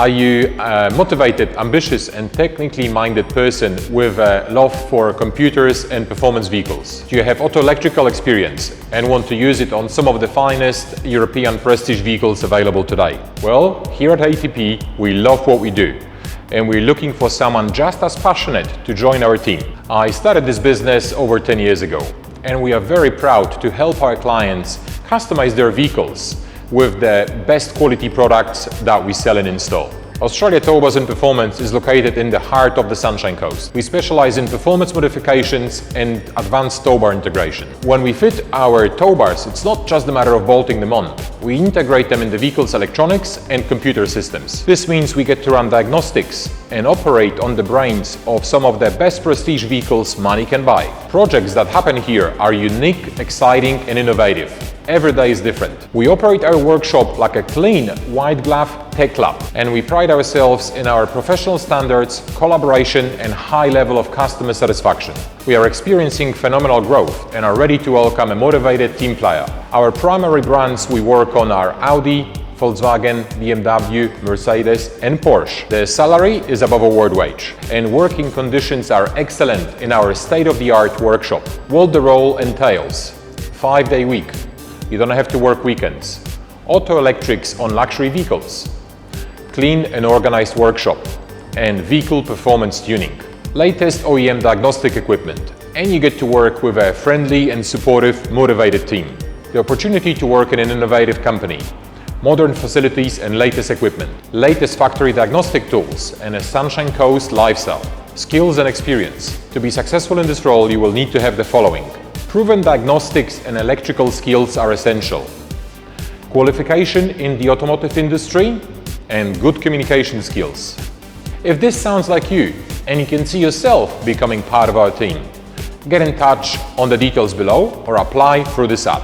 Are you a motivated, ambitious and technically minded person with a love for computers and performance vehicles? Do you have auto-electrical experience and want to use it on some of the finest European prestige vehicles available today? Well, here at ATP we love what we do, and we're looking for someone just as passionate to join our team. I started this business over 10 years ago, and we are very proud to help our clients customize their vehicles with the best quality products that we sell and install. Australia Towbars Performance is located in the heart of the Sunshine Coast. We specialize in performance modifications and advanced towbar integration. When we fit our towbars, it's not just a matter of bolting them on. We integrate them in the vehicle's electronics and computer systems. This means we get to run diagnostics and operate on the brains of some of the best prestige vehicles money can buy. Projects that happen here are unique, exciting and innovative. Every day is different. We operate our workshop like a clean, white glove tech lab, and we pride ourselves in our professional standards, collaboration and high level of customer satisfaction. We are experiencing phenomenal growth and are ready to welcome a motivated team player. Our primary brands we work on are Audi, Volkswagen, BMW, Mercedes and Porsche. The salary is above a world wage and working conditions are excellent in our state-of-the-art workshop. What the role entails: 5-day week. You don't have to work weekends. Auto electrics on luxury vehicles. Clean and organized workshop. And vehicle performance tuning. Latest OEM diagnostic equipment. And you get to work with a friendly and supportive, motivated team. The opportunity to work in an innovative company. Modern facilities and latest equipment. Latest factory diagnostic tools and a Sunshine Coast lifestyle. Skills and experience. To be successful in this role, you will need to have the following. Proven diagnostics and electrical skills are essential. Qualification in the automotive industry and good communication skills. If this sounds like you and you can see yourself becoming part of our team, get in touch on the details below or apply through this ad.